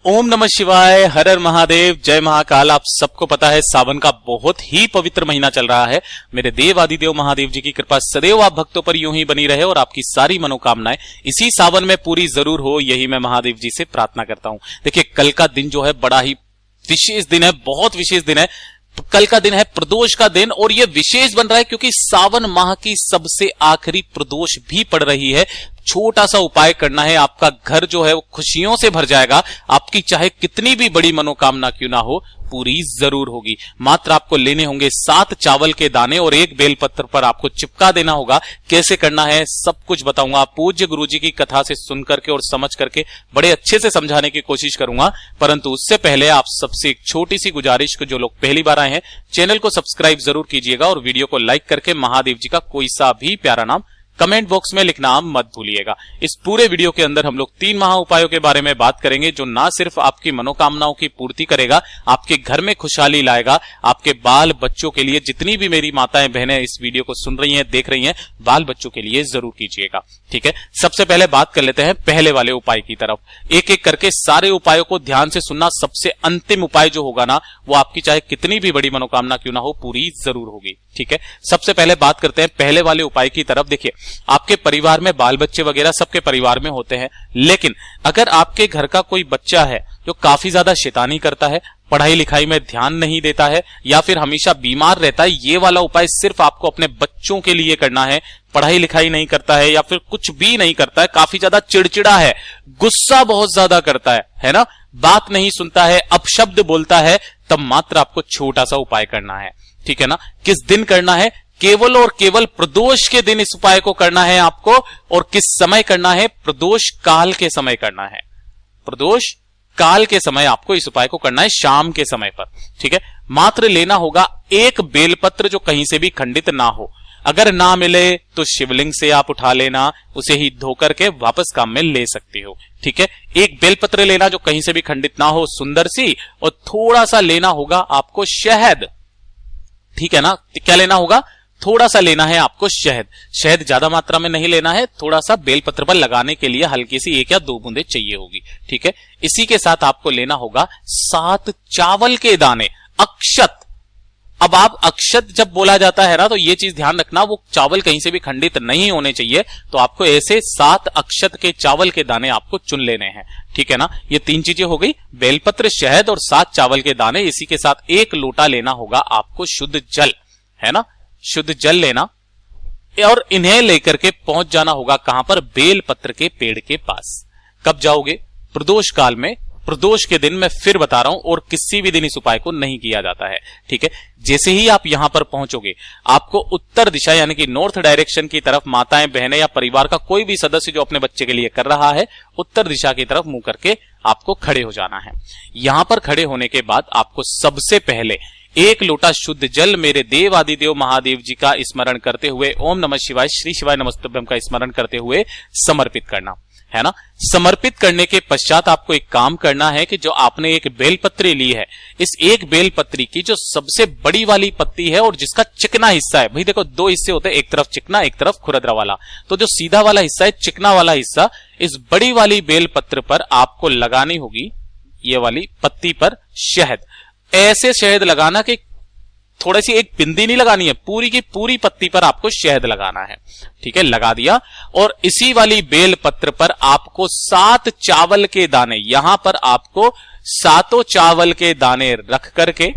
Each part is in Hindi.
ओम नमः शिवाय, हर हर महादेव, जय महाकाल। आप सबको पता है सावन का बहुत ही पवित्र महीना चल रहा है। मेरे देव आदिदेव महादेव जी की कृपा सदैव आप भक्तों पर यूं ही बनी रहे और आपकी सारी मनोकामनाएं इसी सावन में पूरी जरूर हो, यही मैं महादेव जी से प्रार्थना करता हूं। देखिए, कल का दिन जो है बड़ा ही विशेष दिन है, बहुत विशेष दिन है। कल का दिन है प्रदोष का दिन और यह विशेष बन रहा है क्योंकि सावन माह की सबसे आखिरी प्रदोष भी पड़ रही है। छोटा सा उपाय करना है, आपका घर जो है वो खुशियों से भर जाएगा। आपकी चाहे कितनी भी बड़ी मनोकामना क्यों ना हो, पूरी जरूर होगी। मात्र आपको लेने होंगे 7 चावल के दाने और 1 बेलपत्र पर आपको चिपका देना होगा। कैसे करना है सब कुछ बताऊंगा। पूज्य गुरुजी की कथा से सुन करके और समझ करके बड़े अच्छे से समझाने की कोशिश करूंगा, परंतु उससे पहले आप सबसे एक छोटी सी गुजारिश को, जो लोग पहली बार आए हैं चैनल को सब्सक्राइब जरूर कीजिएगा और वीडियो को लाइक करके महादेव जी का कोई सा भी प्यारा नाम कमेंट बॉक्स में लिखना मत भूलिएगा। इस पूरे वीडियो के अंदर हम लोग 3 महा उपायों के बारे में बात करेंगे जो ना सिर्फ आपकी मनोकामनाओं की पूर्ति करेगा, आपके घर में खुशहाली लाएगा, आपके बाल बच्चों के लिए, जितनी भी मेरी माताएं बहनें इस वीडियो को सुन रही हैं, देख रही हैं, बाल बच्चों के लिए जरूर कीजिएगा। ठीक है, सबसे पहले बात कर लेते हैं पहले वाले उपाय की तरफ। एक एक करके सारे उपायों को ध्यान से सुनना। सबसे अंतिम उपाय जो होगा ना, वो आपकी चाहे कितनी भी बड़ी मनोकामना क्यों ना हो, पूरी जरूर होगी। ठीक है, सबसे पहले बात करते हैं पहले वाले उपाय की तरफ। देखिए, आपके परिवार में बाल बच्चे वगैरह सबके परिवार में होते हैं, लेकिन अगर आपके घर का कोई बच्चा है जो काफी ज्यादा शैतानी करता है, पढ़ाई लिखाई में ध्यान नहीं देता है या फिर हमेशा बीमार रहता है, ये वाला उपाय सिर्फ आपको अपने बच्चों के लिए करना है। पढ़ाई लिखाई नहीं करता है या फिर कुछ भी नहीं करता है, काफी ज्यादा चिड़चिड़ा है, गुस्सा बहुत ज्यादा करता है ना, बात नहीं सुनता है, अपशब्द बोलता है, तब मात्र आपको छोटा सा उपाय करना है। ठीक है ना, किस दिन करना है? केवल और केवल प्रदोष के दिन इस उपाय को करना है आपको। और किस समय करना है? प्रदोष काल के समय करना है। प्रदोष काल के समय आपको इस उपाय को करना है, शाम के समय पर। ठीक है, मात्र लेना होगा 1 बेलपत्र जो कहीं से भी खंडित ना हो। अगर ना मिले तो शिवलिंग से आप उठा लेना, उसे ही धोकर के वापस काम में ले सकते हो। ठीक है, 1 बेलपत्र लेना जो कहीं से भी खंडित ना हो, सुंदर सी, और थोड़ा सा लेना होगा आपको शहद। ठीक है ना, क्या लेना होगा? थोड़ा सा लेना है आपको शहद। शहद ज्यादा मात्रा में नहीं लेना है, थोड़ा सा बेलपत्र पर लगाने के लिए हल्की सी 1 या 2 बूंदे चाहिए होगी। ठीक है, इसी के साथ आपको लेना होगा 7 चावल के दाने, अक्षत। अब आप अक्षत जब बोला जाता है ना, तो ये चीज ध्यान रखना, वो चावल कहीं से भी खंडित नहीं होने चाहिए। तो आपको ऐसे 7 अक्षत के चावल के दाने आपको चुन लेने हैं। ठीक है ना, ये 3 चीजें हो गई, बेलपत्र, शहद और 7 चावल के दाने। इसी के साथ 1 लोटा लेना होगा आपको शुद्ध जल, है ना, शुद्ध जल लेना, और इन्हें लेकर के पहुंच जाना होगा कहां पर? बेलपत्र के पेड़ के पास। कब जाओगे? प्रदोष काल में, प्रदोष के दिन। मैं फिर बता रहा हूं, और किसी भी दिन इस उपाय को नहीं किया जाता है। ठीक है, जैसे ही आप यहां पर पहुंचोगे, आपको उत्तर दिशा यानी कि नॉर्थ डायरेक्शन की तरफ, माताएं बहनें या परिवार का कोई भी सदस्य जो अपने बच्चे के लिए कर रहा है, उत्तर दिशा की तरफ मुंह करके आपको खड़े हो जाना है। यहां पर खड़े होने के बाद आपको सबसे पहले 1 लोटा शुद्ध जल मेरे देव आदिदेव महादेव जी का स्मरण करते हुए, ओम नमः शिवाय, श्री शिवाय नमस्तुभ्यम का स्मरण करते हुए समर्पित करना है ना। समर्पित करने के पश्चात आपको एक काम करना है कि जो आपने 1 बेलपत्री ली है, इस 1 बेलपत्री की जो सबसे बड़ी वाली पत्ती है और जिसका चिकना हिस्सा है, भाई देखो 2 हिस्से होते हैं, एक तरफ चिकना, एक तरफ खुरदरा वाला, तो जो सीधा वाला हिस्सा है, चिकना वाला हिस्सा, इस बड़ी वाली बेलपत्र पर आपको लगानी होगी, ये वाली पत्ती पर शहद। ऐसे शहद लगाना कि थोड़ी सी, एक बिंदी नहीं लगानी है, पूरी की पूरी पत्ती पर आपको शहद लगाना है। ठीक है, लगा दिया, और इसी वाली बेल पत्र पर आपको 7 चावल के दाने, यहां पर आपको 7 चावल के दाने रख करके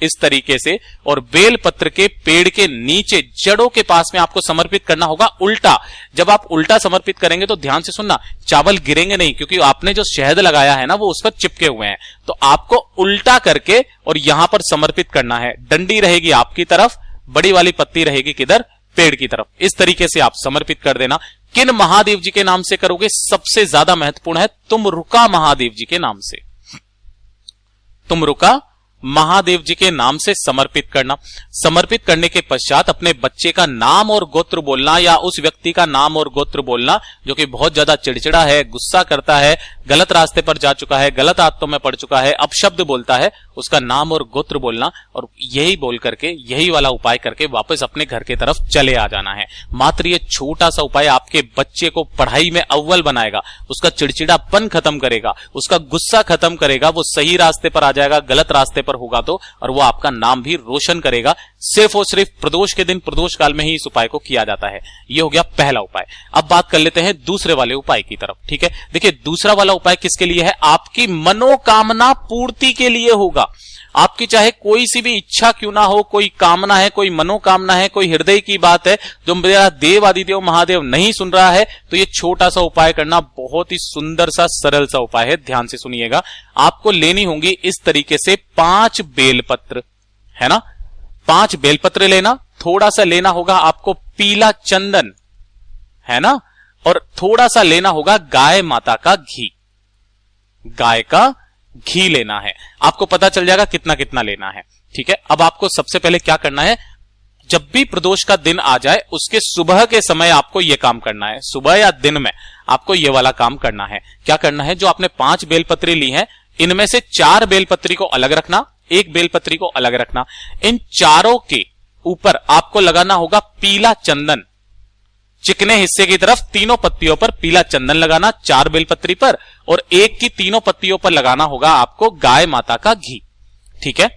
इस तरीके से, और बेल पत्र के पेड़ के नीचे जड़ों के पास में आपको समर्पित करना होगा उल्टा। जब आप उल्टा समर्पित करेंगे तो ध्यान से सुनना, चावल गिरेंगे नहीं, क्योंकि आपने जो शहद लगाया है ना, वो उस पर चिपके हुए हैं। तो आपको उल्टा करके और यहां पर समर्पित करना है। डंडी रहेगी आपकी तरफ, बड़ी वाली पत्ती रहेगी किधर? पेड़ की तरफ। इस तरीके से आप समर्पित कर देना। किन महादेव जी के नाम से करोगे? सबसे ज्यादा महत्वपूर्ण है, तुम रुका महादेव जी के नाम से। तुम रुका महादेव जी के नाम से समर्पित करना। समर्पित करने के पश्चात अपने बच्चे का नाम और गोत्र बोलना, या उस व्यक्ति का नाम और गोत्र बोलना जो कि बहुत ज्यादा चिड़चिड़ा है, गुस्सा करता है, गलत रास्ते पर जा चुका है, गलत आदतों में पड़ चुका है, अपशब्द बोलता है, उसका नाम और गोत्र बोलना, और यही बोल करके, यही वाला उपाय करके वापस अपने घर की तरफ चले आ जाना है। मात्र ये छोटा सा उपाय आपके बच्चे को पढ़ाई में अव्वल बनाएगा, उसका चिड़चिड़ापन खत्म करेगा, उसका गुस्सा खत्म करेगा, वो सही रास्ते पर आ जाएगा, गलत रास्ते पर होगा तो, और वो आपका नाम भी रोशन करेगा। सिर्फ और सिर्फ प्रदोष के दिन, प्रदोष काल में ही इस उपाय को किया जाता है। ये हो गया पहला उपाय। अब बात कर लेते हैं दूसरे वाले उपाय की तरफ। ठीक है, देखिए दूसरा वाला उपाय किसके लिए है? आपकी मनोकामना पूर्ति के लिए होगा। आपकी चाहे कोई सी भी इच्छा क्यों ना हो, कोई कामना है, कोई मनोकामना है, कोई हृदय की बात है जो मेरा देव आदिदेव महादेव नहीं सुन रहा है, तो ये छोटा सा उपाय करना बहुत ही सुंदर सा सरल सा उपाय है। ध्यान से सुनिएगा। आपको लेनी होंगी इस तरीके से 5 बेलपत्र, है ना, 5 बेलपत्र लेना। थोड़ा सा लेना होगा आपको पीला चंदन, है ना, और थोड़ा सा लेना होगा गाय माता का घी। गाय का घी लेना है। आपको पता चल जाएगा कितना कितना लेना है। ठीक है, अब आपको सबसे पहले क्या करना है, जब भी प्रदोष का दिन आ जाए उसके सुबह के समय आपको यह काम करना है। सुबह या दिन में आपको यह वाला काम करना है। क्या करना है, जो आपने 5 बेलपत्री ली है, इनमें से 4 बेलपत्री को अलग रखना, 1 बेलपत्री को अलग रखना। इन चारों के ऊपर आपको लगाना होगा पीला चंदन। चिकने हिस्से की तरफ तीनों पत्तियों पर पीला चंदन लगाना, 4 बेलपत्री पर, और एक की तीनों पत्तियों पर लगाना होगा आपको गाय माता का घी। ठीक है,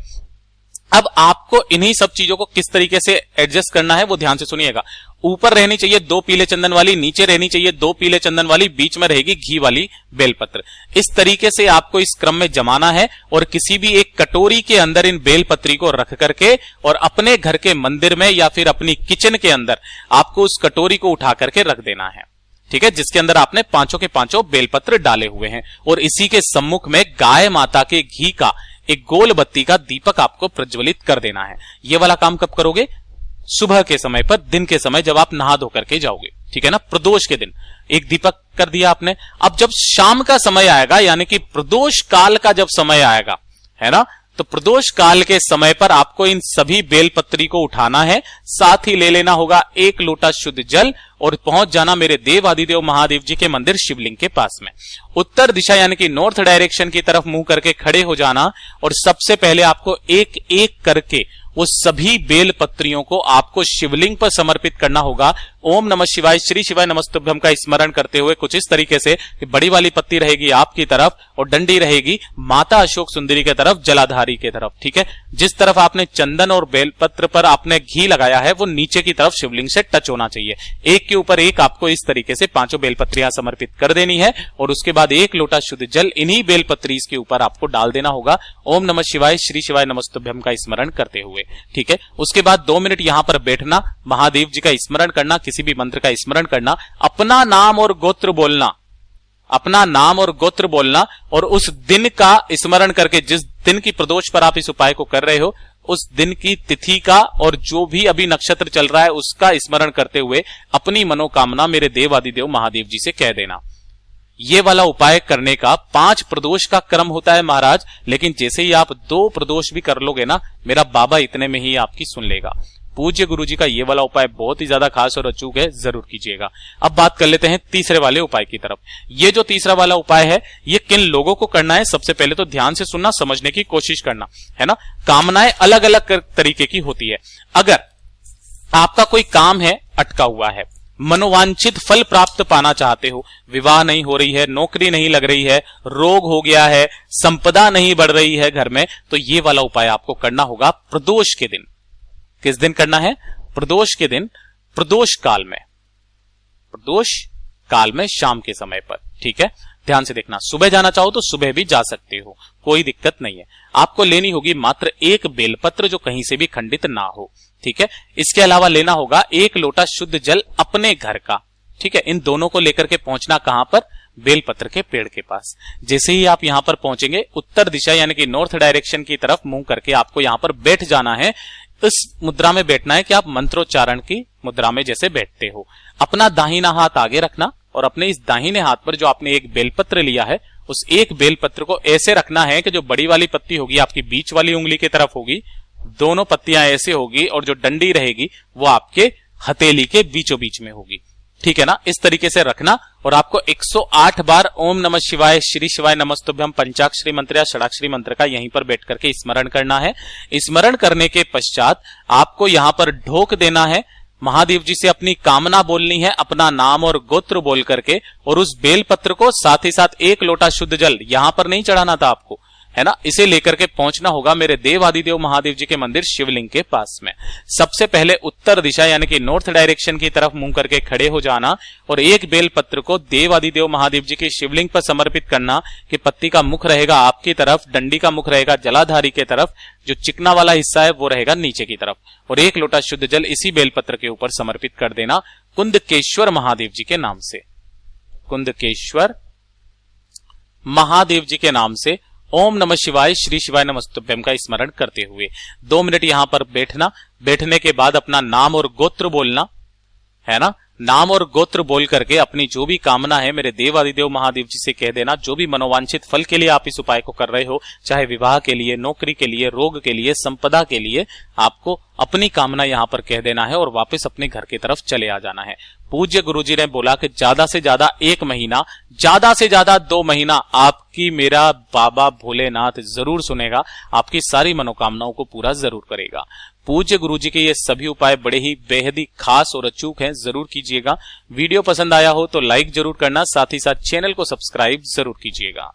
अब आपको इन्हीं सब चीजों को किस तरीके से एडजस्ट करना है वो ध्यान से सुनिएगा। ऊपर रहनी चाहिए 2 पीले चंदन वाली, नीचे रहनी चाहिए 2 पीले चंदन वाली, बीच में रहेगी घी वाली बेलपत्र। इस तरीके से आपको इस क्रम में जमाना है, और किसी भी एक कटोरी के अंदर इन बेलपत्री को रख करके, और अपने घर के मंदिर में या फिर अपनी किचन के अंदर आपको उस कटोरी को उठा करके रख देना है। ठीक है, जिसके अंदर आपने पांचों के पांचों बेलपत्र डाले हुए हैं, और इसी के सम्मुख में गाय माता के घी का एक गोल बत्ती का दीपक आपको प्रज्वलित कर देना है। यह वाला काम कब करोगे? सुबह के समय पर, दिन के समय, जब आप नहा धो करके जाओगे। ठीक है ना, प्रदोष के दिन एक दीपक कर दिया आपने। अब जब शाम का समय आएगा, यानी कि प्रदोष काल का जब समय आएगा, है ना, तो प्रदोष काल के समय पर आपको इन सभी बेलपत्री को उठाना है। साथ ही ले लेना होगा 1 लोटा शुद्ध जल, और पहुंच जाना मेरे देव आदिदेव महादेव जी के मंदिर शिवलिंग के पास में। उत्तर दिशा यानी कि नॉर्थ डायरेक्शन की तरफ मुंह करके खड़े हो जाना, और सबसे पहले आपको एक एक करके वो सभी बेल पत्रियों को आपको शिवलिंग पर समर्पित करना होगा। ओम नमः शिवाय, श्री शिवाय नमस्तुभ्यम का स्मरण करते हुए कुछ इस तरीके से कि बड़ी वाली पत्ती रहेगी आपकी तरफ, और डंडी रहेगी माता अशोक सुंदरी की तरफ, जलाधारी की तरफ। ठीक है, जिस तरफ आपने चंदन और बेलपत्र पर आपने घी लगाया है वो नीचे की तरफ शिवलिंग से टच होना चाहिए। एक के ऊपर एक आपको इस तरीके से 5 बेलपत्रियां समर्पित कर देनी है, और उसके बाद 1 लोटा शुद्ध जल इन्हीं बेलपत्री के ऊपर आपको डाल देना होगा। ओम नमः शिवाय, श्री शिवाय नमस्तुभ्यम का स्मरण करते हुए। ठीक है, उसके बाद 2 मिनट यहां पर बैठना, महादेव जी का स्मरण करना, किसी भी मंत्र का स्मरण करना, अपना नाम और गोत्र बोलना, अपना नाम और गोत्र बोलना, और उस दिन का स्मरण करके, जिस दिन की प्रदोष पर आप इस उपाय को कर रहे हो, उस दिन की तिथि का और जो भी अभी नक्षत्र चल रहा है उसका स्मरण करते हुए अपनी मनोकामना मेरे देव आदिदेव महादेव जी से कह देना। ये वाला उपाय करने का 5 प्रदोष का क्रम होता है महाराज, लेकिन जैसे ही आप 2 प्रदोष भी कर लोगे ना, मेरा बाबा इतने में ही आपकी सुन लेगा। पूज्य गुरु जी का ये वाला उपाय बहुत ही ज्यादा खास और अचूक है, जरूर कीजिएगा। अब बात कर लेते हैं तीसरे वाले उपाय की तरफ। ये जो तीसरा वाला उपाय है, ये किन लोगों को करना है, सबसे पहले तो ध्यान से सुनना, समझने की कोशिश करना, है ना। कामनाएं अलग अलग तरीके की होती है। अगर आपका कोई काम है अटका हुआ है, मनोवांछित फल प्राप्त पाना चाहते हो, विवाह नहीं हो रही है, नौकरी नहीं लग रही है, रोग हो गया है, संपदा नहीं बढ़ रही है घर में, तो ये वाला उपाय आपको करना होगा प्रदोष के दिन। किस दिन करना है? प्रदोष के दिन, प्रदोष काल में, प्रदोष काल में शाम के समय पर। ठीक है, ध्यान से देखना। सुबह जाना चाहो तो सुबह भी जा सकते हो, कोई दिक्कत नहीं है। आपको लेनी होगी मात्र 1 बेलपत्र जो कहीं से भी खंडित ना हो। ठीक है, इसके अलावा लेना होगा 1 लोटा शुद्ध जल अपने घर का। ठीक है, इन दोनों को लेकर के पहुंचना कहां पर? बेलपत्र के पेड़ के पास। जैसे ही आप यहां पर पहुंचेंगे, उत्तर दिशा यानी कि नॉर्थ डायरेक्शन की तरफ मुंह करके आपको यहां पर बैठ जाना है। इस मुद्रा में बैठना है कि आप मंत्रोच्चारण की मुद्रा में जैसे बैठते हो। अपना दाहिना हाथ आगे रखना, और अपने इस दाहिने हाथ पर जो आपने 1 बेलपत्र लिया है उस एक बेलपत्र को ऐसे रखना है कि जो बड़ी वाली पत्ती होगी आपकी बीच वाली उंगली की तरफ होगी, दोनों पत्तियां ऐसे होगी और जो डंडी रहेगी वो आपके हथेली के बीचों बीच में होगी। ठीक है ना, इस तरीके से रखना और आपको 108 बार ओम नमः शिवाय, श्री शिवाय नमस्तुभ्यम, पंचाक्षरी मंत्र या षडाक्षरी मंत्र का यहीं पर बैठ करके स्मरण करना है। स्मरण करने के पश्चात आपको यहां पर ढोक देना है, महादेव जी से अपनी कामना बोलनी है, अपना नाम और गोत्र बोल करके, और उस बेलपत्र को साथ ही साथ 1 लोटा शुद्ध जल, यहां पर नहीं चढ़ाना था आपको, है ना, इसे लेकर के पहुंचना होगा मेरे देवादिदेव महादेव जी के मंदिर शिवलिंग के पास में। सबसे पहले उत्तर दिशा यानी कि नॉर्थ डायरेक्शन की तरफ मुंह करके खड़े हो जाना और एक बेलपत्र को देवादिदेव महादेव जी के शिवलिंग पर समर्पित करना कि पत्ती का मुख रहेगा आपकी तरफ, डंडी का मुख रहेगा जलाधारी के तरफ, जो चिकना वाला हिस्सा है वो रहेगा नीचे की तरफ, और 1 लोटा शुद्ध जल इसी बेलपत्र के ऊपर समर्पित कर देना कुंदकेश्वर महादेव जी के नाम से। कुंदकेश्वर महादेव जी के नाम से ओम नमः शिवाय, श्री शिवाय नमस्तुभ्यम का स्मरण करते हुए 2 मिनट यहां पर बैठना। बैठने के बाद अपना नाम और गोत्र बोलना, है ना, नाम और गोत्र बोल करके अपनी जो भी कामना है मेरे देवादिदेव महादेव जी से कह देना। जो भी मनोवांछित फल के लिए आप इस उपाय को कर रहे हो, चाहे विवाह के लिए, नौकरी के लिए, रोग के लिए, संपदा के लिए, आपको अपनी कामना यहां पर कह देना है और वापस अपने घर की तरफ चले आ जाना है। पूज्य गुरुजी ने बोला कि ज्यादा से ज्यादा 1 महीना, ज्यादा से ज्यादा 2 महीना आपकी मेरा बाबा भोलेनाथ जरूर सुनेगा, आपकी सारी मनोकामनाओं को पूरा जरूर करेगा। पूज्य गुरुजी के ये सभी उपाय बड़े ही बेहद ही खास और अचूक हैं, जरूर कीजिएगा। वीडियो पसंद आया हो तो लाइक जरूर करना, साथ ही साथ चैनल को सब्सक्राइब जरूर कीजिएगा।